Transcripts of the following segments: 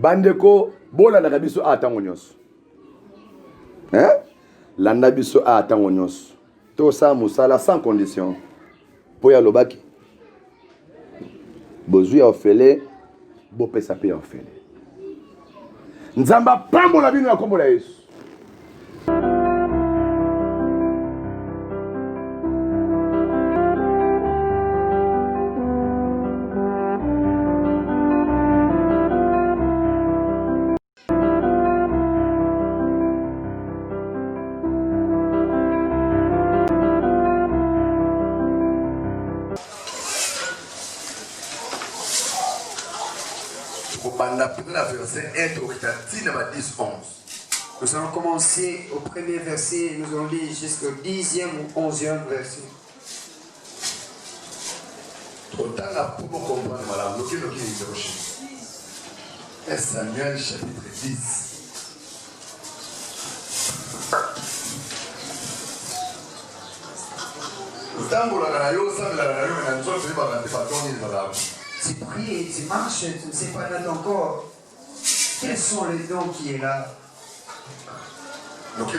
bandeko bola na biso atango nyonso landa biso atango nyonso to sa musala sans condition po ya lobaki bozwi ya ofele bopesa pe ya ofele nzamba pambola bino na kombo la Yesu. Nous allons commencer au premier verset et nous allons lire jusqu'au 10e ou 11e verset. Samuel chapitre 10. Tu pries et tu marches, tu ne sais pas dans ton corps quels sont les dons qui est là. Amen.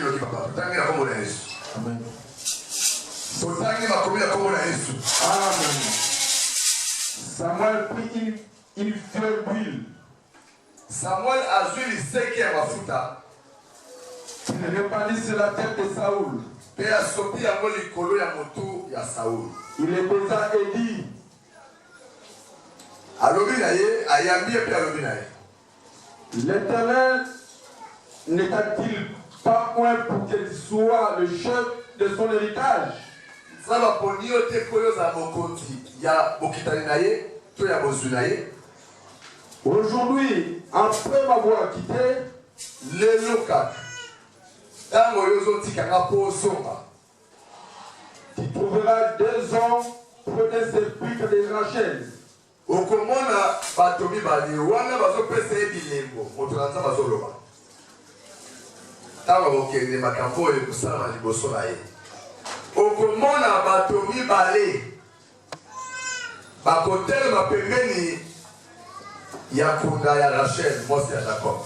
Samuel prit une fleur d'huile. Samuel a vu le sec à mafuta. Il répandit sur la tête de Saoul. Il le baisa et dit: L'Éternel n'est-il pas point pour qu'il soit le chef de son héritage? Aujourd'hui, après m'avoir quitté, tu trouveras 2 hommes pour des sépulcres de Rachel. Okomona bato mibali wana bazopesa ebilembo moto na nzamba azoloba taba bokende makambo oyo kusala liboso na ye okomona bato mibali bakotelema pembeni ya kunda ya Rachel mosi ya Jacob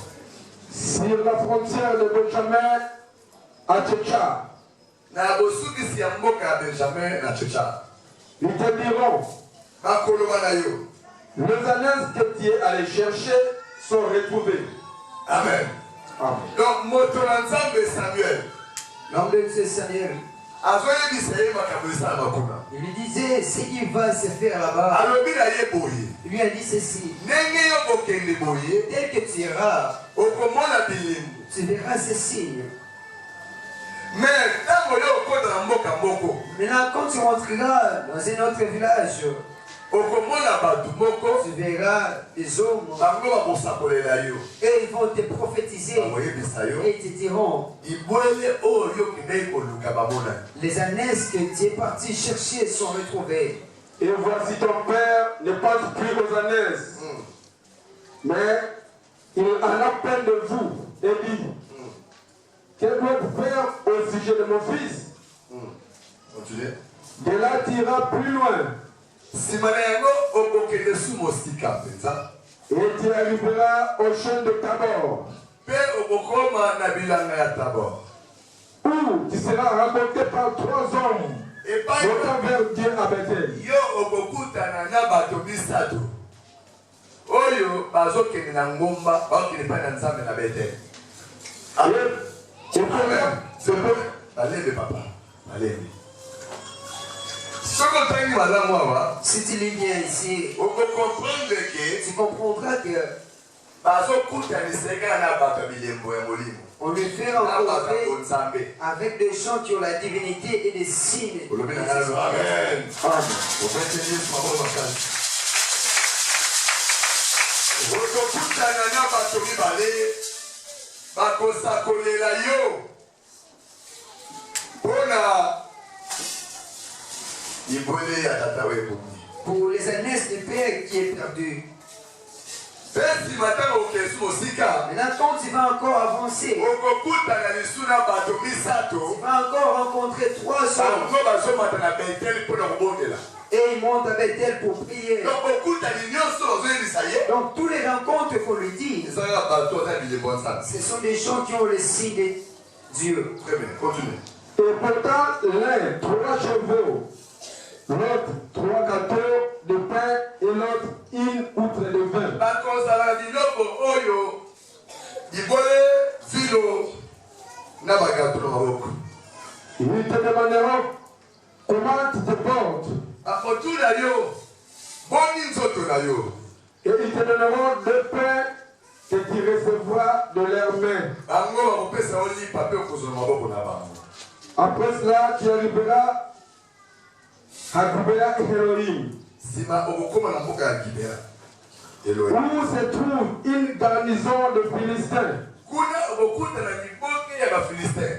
sur la frontière de Benjamin à Tchétcha. Na bosukisi ya mboka ya Benjamin na Tchétcha. Ils te diront: les alliances que tu es allé chercher sont retrouvées. Amen. Amen. Donc, Motoranzambe Samuel. L'homme de Samuel. Il lui disait ce qui va se faire là-bas. Il lui a dit ceci: dès que tu iras, tu verras ces signes. Maintenant, quand tu rentreras dans un autre village, tu verras des hommes et ils vont te prophétiser et ils te diront: les ânesses que tu es parti chercher sont retrouvées. Et voici ton père ne pense plus aux ânesses, mais il en a peine de vous et dit: que dois-je faire au sujet de mon fils? De là tu iras plus loin. Et tu arriveras au champ de Tabor, où tu seras rencontré par 3 hommes montant vers Dieu à Bethel. Si tu lis bien ici, tu comprendras que on lui fait rencontrer avec des gens qui ont la divinité et des signes. Amen. Pour les ânesses du père qui est perdu. Maintenant, quand tu vas encore avancer, tu vas encore rencontrer 3 hommes. Et ils il monte avec elle pour prier. Donc, beaucoup d'alliances sont ça y est. Donc, tous les rencontres qu'on lui dit, Ils ont un bateau, ça dit les bonnes ça. ce sont des gens qui ont le signe de Dieu. Très bien, continue. Et pourtant, l'un 3 chevaux, l'autre 3 gâteaux de pain et l'autre une outre de vin. bakozala biloko oyo libole vilo na bagato na maboko. Ils te demanderont comment tu te portes. Akotuna yo boni nzoto na yo. Et ils te donneront 2 pains que tu recevras de leurs mains. Bango bakopesa yo lipa mpe okozwa maboko na bango. Après cela, tu arriveras à Gibea Elohim, Nsima okokoma na mboka ya Gibea Elohim. où se trouve une garnison de Philistins. Kuna okokutana liboke ya bafilistin.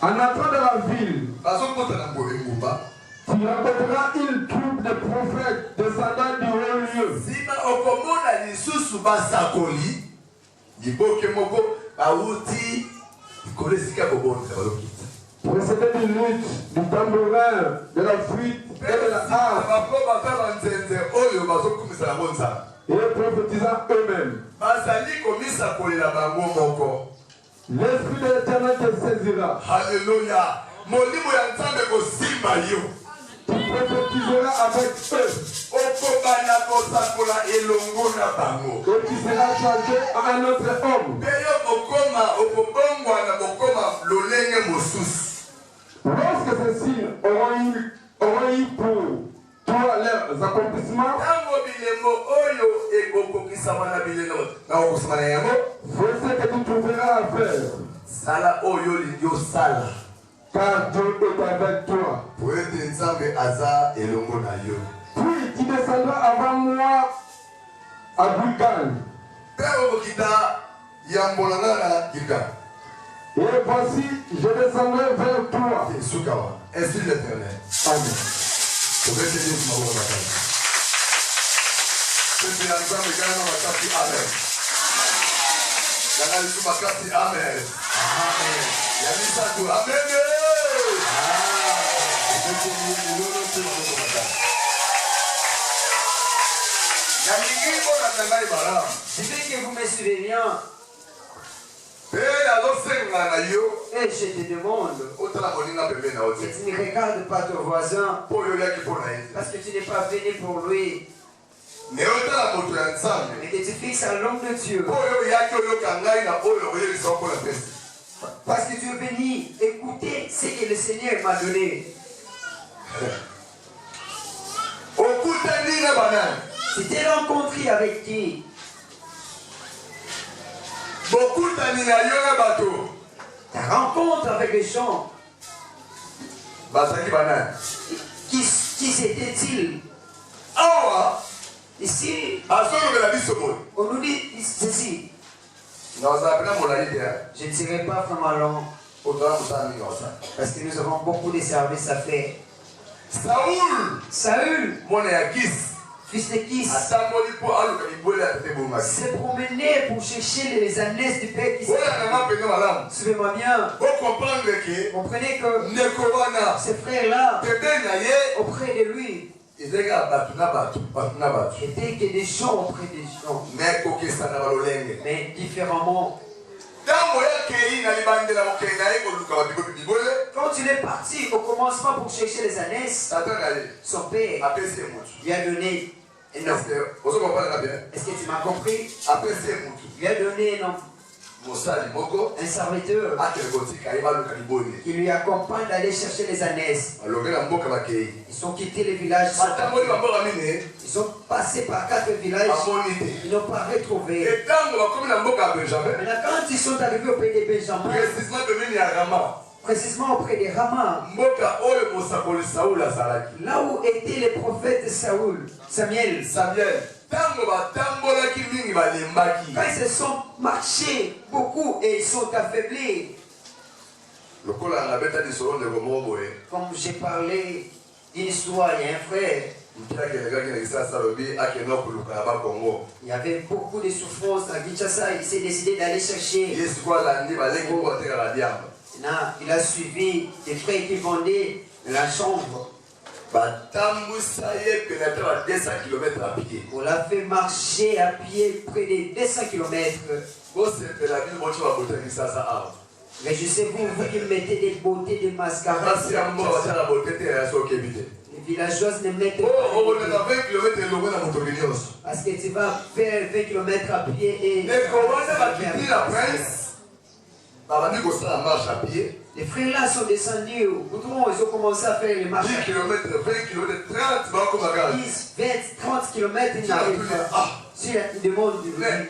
En entrant dans la ville, Bazokutana ngomba. tu rencontreras une troupe de prophètes descendant du haut lieu. Nsima okomona lisusu basakoli liboke moko bauti likolo esika bobonza bazokita. Précédés d'une lutte, du tambourin, de la flûte et de la harpe, et prophétisant eux-mêmes. L'Esprit de l'Éternel te saisira. Alléluia. Tu prophétiseras avec eux. Et tu seras changé à un autre homme. Lorsque ces signes auront eu pour toi leurs accomplissements, fais ce que tu trouveras à faire. Car Dieu est avec toi. Puis tu descendras avant moi à Gilgal. Et voici, je descendrai vers toi. Ainsi l'Éternel. Amen. Amen. Je veux que vous me suivez bien. Et je te demande, que tu ne regardes pas ton voisin parce que tu n'es pas venu pour lui, mais que tu fixes à l'homme de Dieu. Parce que tu es venu écouter ce que le Seigneur m'a donné. Tu t'es rencontré avec qui? Ta rencontre avec les gens. Qui c'était-il? Ici, on nous dit ceci. Je ne serai pas vraiment long parce que nous avons beaucoup de services à faire. Saül, fils de Kis, s'est promené pour chercher les ânesses du père qui s'est. Suivez-moi bien. Comprenez que ces frères-là, auprès de lui, étaient que des gens auprès des gens, mais différemment. Quand il est parti au commencement pour chercher les ânesses, son père lui a donné un homme. Est-ce que tu m'as compris? Lui a donné un homme, un serviteur qui lui accompagne d'aller chercher les ânesses. Ils ont quitté les villages. Ils sont passés par 4 villages. Ils n'ont pas retrouvé. Maintenant, quand ils sont arrivés au pays de Benjamin, précisément auprès de Rama, là où était le prophète Samuel, quand ils se sont marchés beaucoup et ils sont affaiblis, comme j'ai parlé d'une histoire, il y a un frère, il y avait beaucoup de souffrances à Kinshasa, il s'est décidé d'aller chercher. Il a suivi des frères qui vendaient la chambre On l'a fait marcher à pied près des 200 km. Mais je sais, vous qui mettez des beautés, des mascaras. Les villageoises ne mettent pas. Parce que tu vas faire 20 km à pied et. Les frères là sont descendus au goudron, ils ont commencé à faire les marches. 10 km, 20 km, 30 10, 20, 30 km, ils n'arrivent pas. Ils demandent du bruit.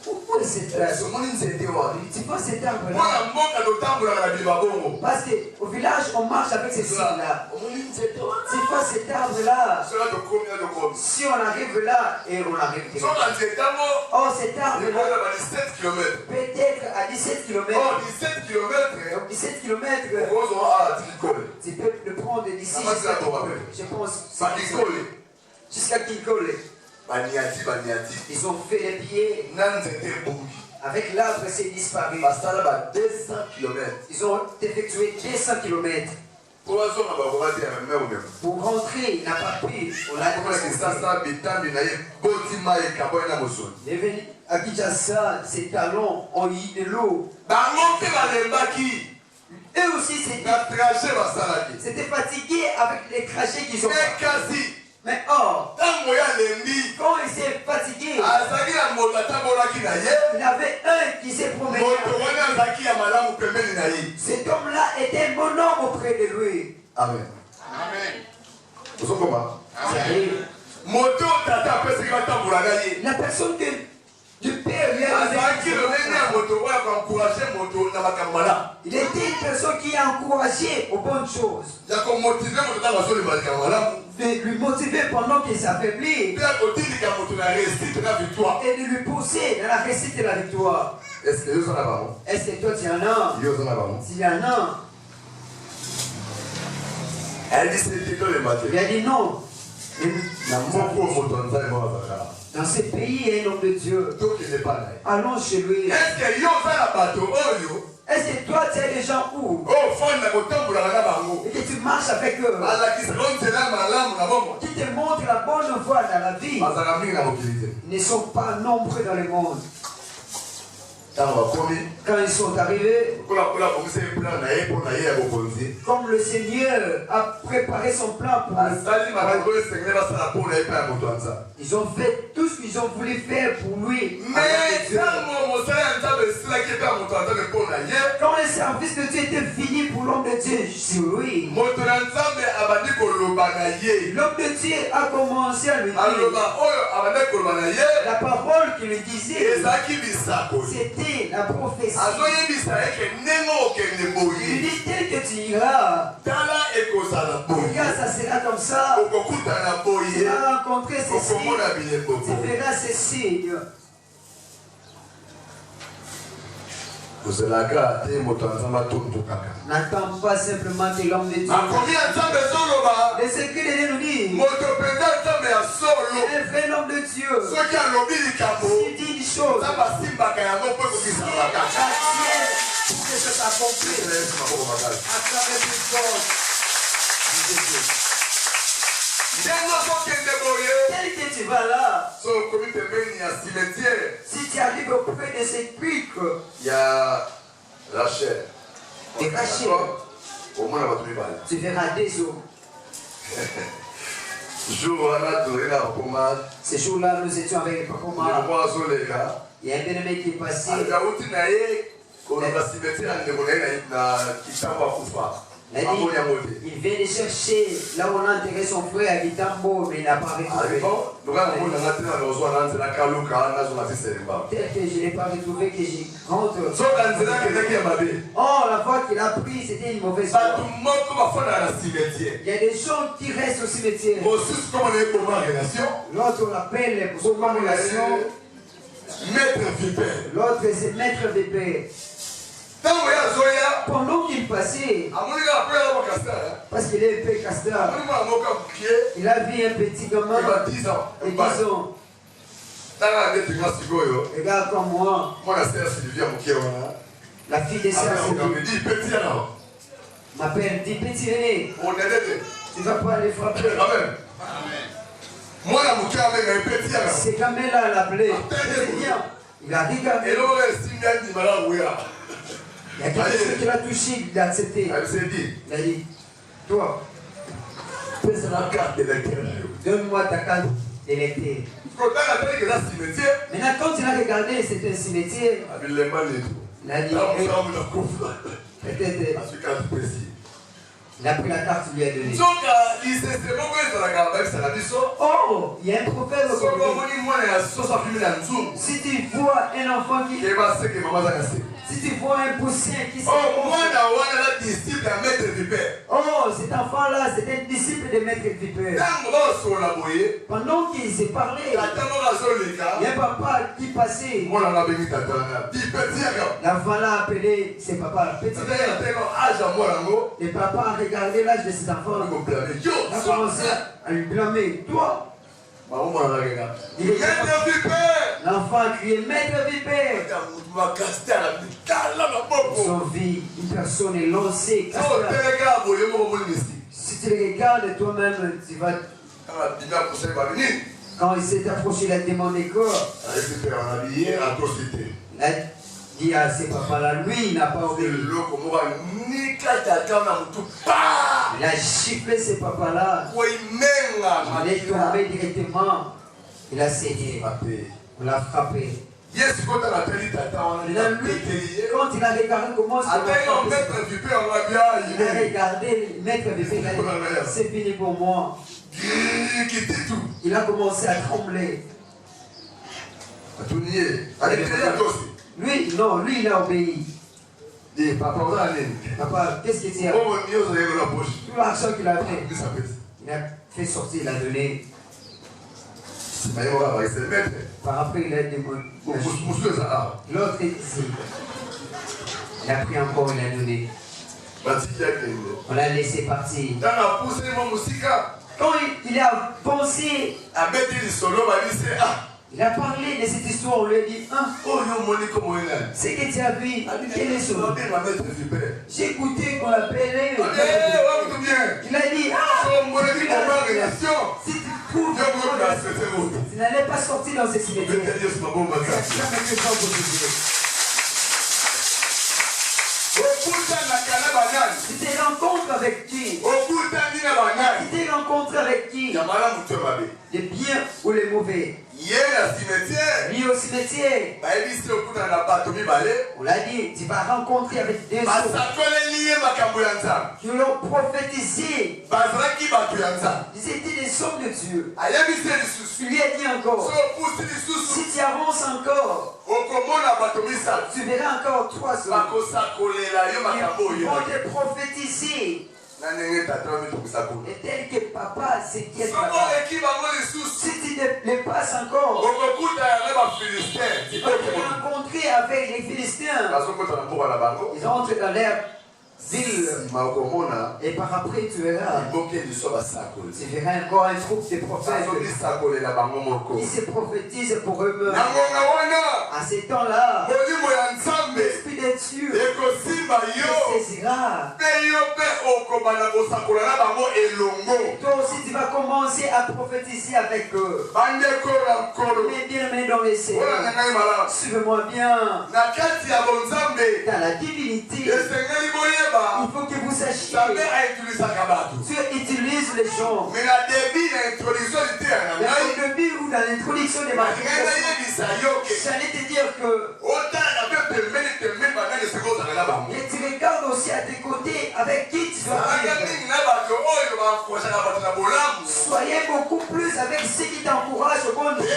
Pourquoi cette place? Tu vois cet arbre-là? Parce qu'au village, on marche avec ces signes-là. Tu vois cet arbre-là? Si on arrive là, et on arrive là. Oh, cet arbre-là, peut-être à 17 km. 17 km, tu peux le prendre d'ici jusqu'à Kinkole. Je pense. Jusqu'à Kinkole. Ils ont fait les pieds. Avec l'arbre, c'est disparu. Ils ont effectué 200 km. Pour rentrer, il n'a pas pu. On l'a dit. À Kinshasa, ses talons ont eu de l'eau. Eux aussi, c'était fatigué avec les trajets qu'ils ont fait. Mais or, quand il s'est fatigué, il y avait un qui s'est promené. Cet homme-là était mon homme auprès de lui. Amen. La personne du Père lui a il était une personne qui a encouragé aux bonnes choses. De lui motiver pendant qu'il s'affaiblit. Et de lui pousser dans la réussite de la victoire. Est-ce que toi tu en as? S'il y en a. Il a dit non. Dans ce pays, il y a un homme de Dieu. Allons chez lui. Est-ce que toi tu es des gens où? Et que tu marches avec eux. Qui te montrent la bonne voie dans la vie. Ils ne sont pas nombreux dans le monde. Quand ils sont arrivés, comme le Seigneur a préparé son plan pour ils ont fait tout ce qu'ils ont voulu faire pour lui. Mais quand le service de Dieu était fini pour l'homme de Dieu sur lui, l'homme de Dieu a commencé à lui dire la parole qu'il lui disait, c'était la prophétie. Il dit tel que tu iras, regarde, ça sera comme ça. Tu vas rencontrer ceci. Tu verras ces signes. N'attends pas simplement que l'homme de Dieu. Le secret de Dieu nous dit, un vrai homme de Dieu, s'il dit une chose, la tienne, que ça s'accomplisse. Acclamez plus fort. Tel que tu vas là, si tu arrives auprès de ces pics, il y a Rachel. Et Rachel, tu verras des eaux. Ce jour-là, nous étions avec Papa. Il y a un bien-aimé qui est passé. Il vient de chercher là où on a enterré son frère à Gitambo, mais il n'a pas retrouvé. Tel que je n'ai pas retrouvé, que j'y rentre. Oh, la voie qu'il a prise, c'était une mauvaise voie. Il y a des gens qui restent au cimetière. L'autre on l'appelle pour son relation. L'autre c'est Maître Vipère. Pendant qu'il passait, parce qu'il est un peu casteur, il a vu un petit gamin de 10 ans. Regarde comme moi, la fille de Sœur Sylvie m'appelle, dit petit René, Tu ne vas pas les frapper. Amen. Moi, la mouké avec un petit. C'est comme là, la plaie. C'est bien. Il a regardé. Et l'autre, il y a dit, voilà, oui. Il y a quelque chose qui l'a touché, il a accepté. Elle s'est dit. Il a dit, toi, C'est la carte d'électeur. donne-moi ta carte d'électeur. Quand on a appelé que là, cimetière, Maintenant, quand il a regardé, c'était un cimetière. avec les mains et tout. Il a dit, Là, on s'en met la couffe. peut-être, Parce que quand tu précis. il a pris la carte, il lui a donné. Donc, il s'est c'est bon que ça la garde, c'est la mission. Oh, il y a un prophète au Soko Congo. moni mwana ya sosa pimi na nzungu. Si tu vois un enfant qui... Keba seke mama za kase. Si tu vois un poussien qui se... Oh, mwana wana la disciple ya maître vipère. Oh, cet enfant-là, c'était un disciple de Maître Vipère. Tango basola boye. Pendant qu'il s'est parlé, Tata moko azoleka. il y a un papa qui passait. Mwana na bengi tata na. Vipère tiaka. L'enfant l'a appelé ses papas. Petit Tata ya père. teno aja mwana ngo. Le papa a regardé l'âge de cet enfant. Ko blâmer. Yo, Il a commencé à lui blâmer. Toi, Maman mwana na keka. il est... Maître vipère. L'enfant a crié, Maître Vipère. Ta mutu makasta la bitala na boko. Son vie, une personne est lancée. So teleka boye moko moni mystique. Si tu le regardes toi-même, tu vas... Kama bina kusema babini. Quand il s'est approché, il a demandé quoi? Avec vipère en habillé à tosité. Il a dit à ses papas-là, lui, il n'a pas obéi. Loko moko nika tata na mutu. Pa! Il a giflé ses papas-là. Koimenga. Il est tombé directement. Il a saigné. On l'a frappé. Yes, quand on appelle tata, on Maintenant, a lui, pété. quand il a regardé comment ça Après, on met un petit peu, on va bien. il a regardé, Maître Vipère, il a dit, c'est fini pour moi. Qui était tout. Il a commencé à trembler. À tout nier. Allez, aussi. Lui, non, lui, il a obéi. Dis, papa, on a allé. Papa, qu'est-ce que tu as? Bon, Dieu, vous avez la poche. Tout l'argent qu'il a fait. Qu'est-ce que ça fait? Il a fait sortir, il a donné. Mais on va rester maître. Par après, il a demandé. Monsieur Zahar. L'autre est ici. Il a pris encore, il a donné. On l'a laissé partir. Dans la pousse, mon musica. Quand il a pensé, À mettre les solos, on va dire, ah. il a parlé de cette histoire, on lui a dit, hein, Oh, non, mon comme on est. c'est que tu as vu, quel est son nom? J'ai écouté qu'on l'appelait. Il a dit, ah, si tu trouves, tu n'allais pas sortir dans ce cimetière. Tu t'es rencontré avec qui? Tu t'es rencontré avec qui? Les biens ou les mauvais? Lui au cimetière. On l'a dit, tu vas rencontrer avec des autres. Qui l'ont prophétisé. Ils étaient des hommes de Dieu. Tu lui as dit encore, si tu avances encore, tu verras encore 3 hommes. Ils vont te prophétiser. Et tel que papa s'inquiète papa. Si tu les passes encore, tu vas te rencontrer avec les Philistins. Ils entrent dans leur ville. Et par après tu verras. Tu verras encore un groupe de prophètes. Ils se prophétisent pour eux-mêmes. À ces temps-là, l'Esprit de Dieu te saisira. Toi aussi tu vas commencer à prophétiser avec eux. Mais bien aimé dans les cieux, suivez-moi bien. Dans la divinité, il faut que vous sachiez. Dieu utilise les gens. Mais au début ou dans l'introduction de ma prédication, j'allais te dire que et tu regardes aussi à tes côtés avec qui tu dois vivre. Soyez beaucoup plus avec ceux qui t'encouragent au bon Dieu.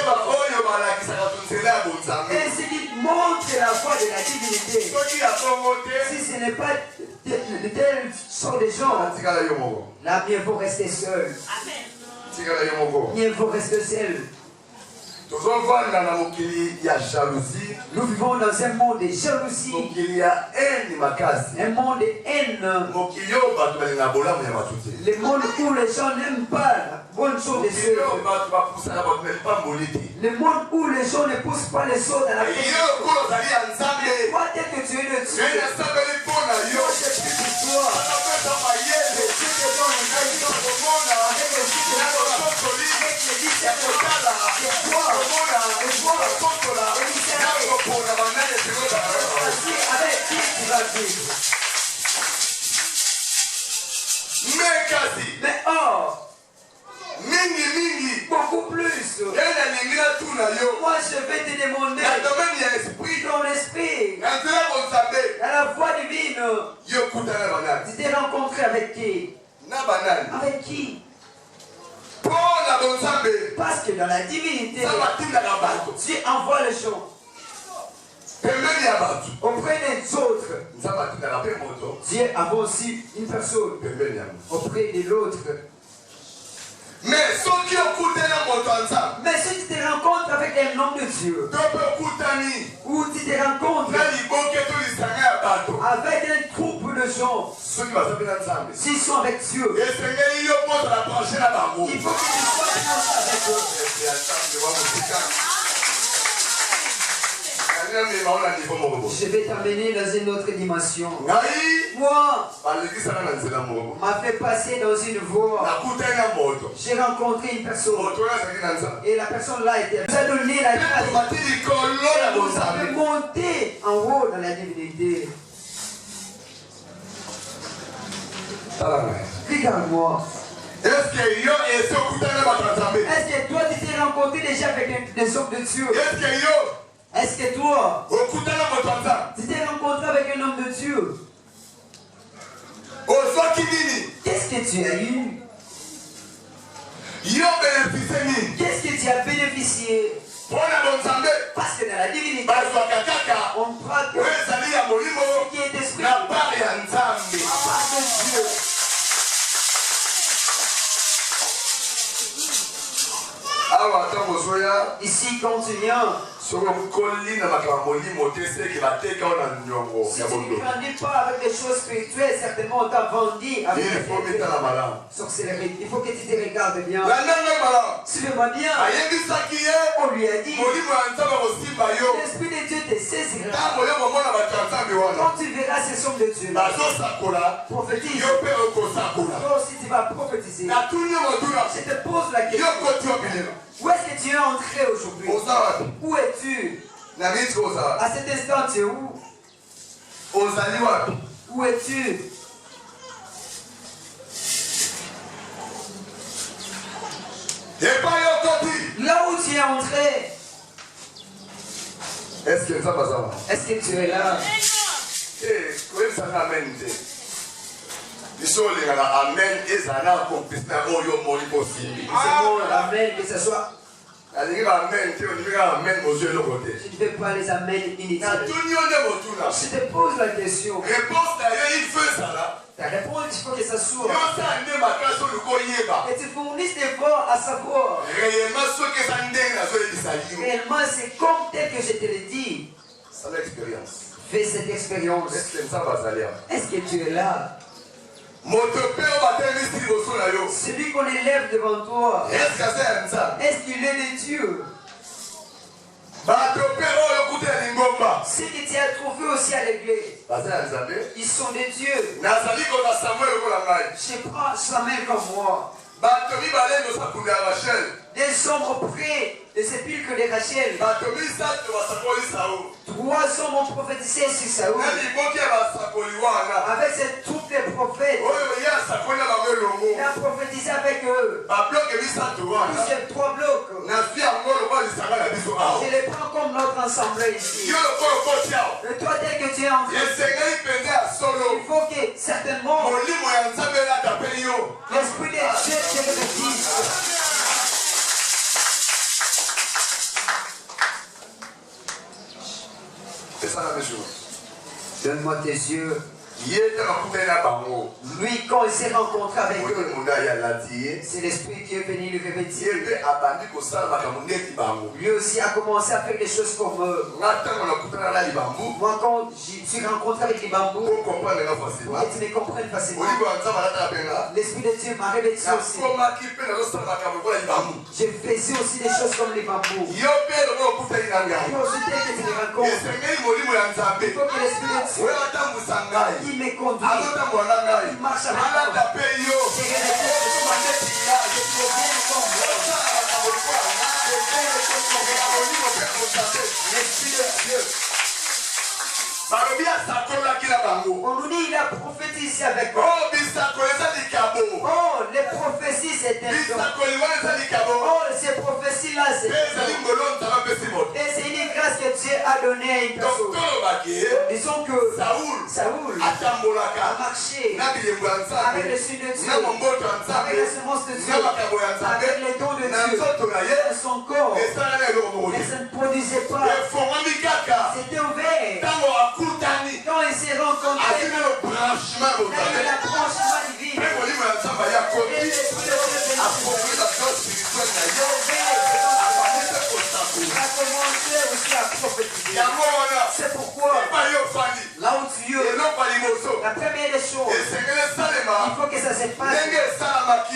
Et ceux qui montrent la voie de la divinité. Si ce n'est pas de telle sorte de gens, là, bien faut rester seul. Bien faut rester seul. Nous vivons dans un monde de jalousie, un monde de haine, le monde où les gens n'aiment pas la bonne chose des autres, le monde où les gens ne poussent pas les autres à la tête. Toi, tel que tu es de Dieu, toi, je prie pour toi. Avec qui? Pour la Parce que dans la divinité, Dieu envoie les gens auprès des autres. Dieu envoie aussi une personne auprès de l'autre. Mais si tu te rencontres avec un homme de Dieu, ou tu te rencontres avec un groupe de gens, s'ils sont avec Dieu, il faut que tu sois avec eux. Je vais t'amener dans une autre dimension. Moi, m'a fait passer dans une voie. J'ai rencontré une personne. Et la personne là nous a donné la grâce. Elle nous a fait monter en haut dans la divinité. Regarde-moi. Est-ce que toi tu t'es rencontré déjà avec des hommes de Dieu? Est-ce que toi, tu t'es rencontré avec un homme de Dieu? Qu'est-ce que tu as eu? Qu'est-ce que tu as bénéficié? Parce que dans la divinité, on prend que ce qui est esprit, à part de Dieu. Ici, quand tu viens, si tu ne grandis pas avec des choses spirituelles, certainement on t'a vendu avec sorcellerie. Il faut que tu te regardes bien. Suis-le-moi bien. On lui a dit, l'Esprit de Dieu te saisira. Quand tu verras ces hommes de Dieu, prophétise. Toi aussi tu vas prophétiser. Je te pose la question. Où est-ce que tu es entré aujourd'hui? Où es-tu? À cet instant, tu es où? Où es-tu? Là où tu es entré. Est-ce que tu es là? Amen, que ce soit. Je ne vais pas les amener inutiles. Je te pose la question. Ta réponse, il faut que ça soit. Et tu fournisses des efforts à savoir. Réellement, c'est comme tel que je te l'ai dit. Fais cette expérience. Est-ce que tu es là? Celui qu'on élève devant toi, est-ce qu'il est de Dieu? Ceux que tu as trouvés aussi à l'église, ils sont des dieux. Je prends Samuel comme moi. Des hommes auprès de sépulcre de Rachel. 3 hommes ont prophétisé sur Saoul. Avec cette troupe de prophètes, il a prophétisé avec eux. Tous ces 3 blocs, je les prends comme notre assemblée ici. Et toi, tel que tu es entré, il faut que certainement l'Esprit de Dieu te bénisse. C'est ça la même chose. Donne-moi tes yeux. Lui, quand il s'est rencontré avec eux, c'est l'Esprit qui est venu lui revêtir. Lui aussi a commencé à faire des choses comme eux. Moi, quand je suis rencontré avec les bambous, et tu les comprennes facilement, l'Esprit de Dieu m'a revêtu aussi. Je faisais aussi des choses comme les bambous. Et aussi, dès que tu les rencontres, il faut que l'Esprit de Dieu il me conduit, il marche avec moi. On nous dit il a prophétisé avec eux. Oh, les prophéties c'est un don. Oh, ces prophéties là c'est un don. Et c'est une grâce que Dieu a donnée. donné à une personne. Disons que Saoul a marché avec le Sud de Dieu, avec la semence de Dieu, avec les dons de Dieu. Son corps, mais ça ne produisait pas. C'était ouvert. Quand il s'est rencontré, il y a eu l'approchement divin. Il a commencé aussi à prophétiser. C'est pourquoi, là où tu es, la première des choses, il faut que ça se passe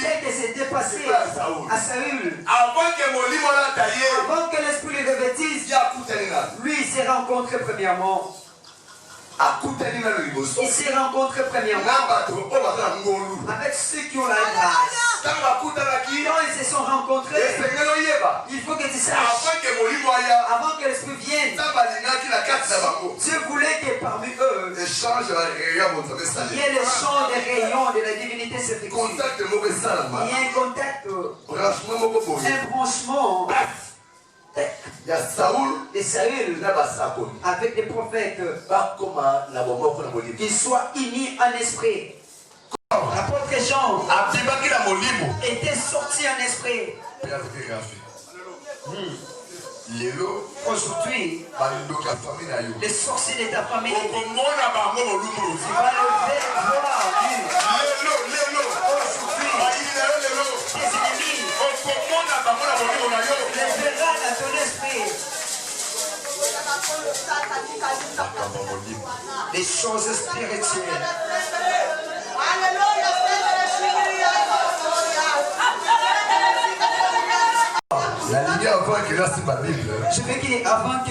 tel que c'est dépassé à Saül. Avant que l'esprit le revêtisse, lui il s'est rencontré premièrement. Il s'est rencontré premièrement avec ceux qui ont la grâce. Quand ils se sont rencontrés, il faut que tu saches, avant que l'esprit vienne, Dieu voulait que parmi eux, il y ait l'échange des rayons de la divinité s'effectue. Il y a un contact, un branchement. Il y a Saoul et Saül avec des prophètes, qu'ils soient unis en esprit. L'apôtre Jean était sorti en esprit. Aujourd'hui, les sorciers de ta famille, tu vas le voir aujourd'hui, tes ennemis, les verras dans ton esprit. Les choses spirituelles. La lumière avant que là c'est ma Bible. Je veux qu'il avant que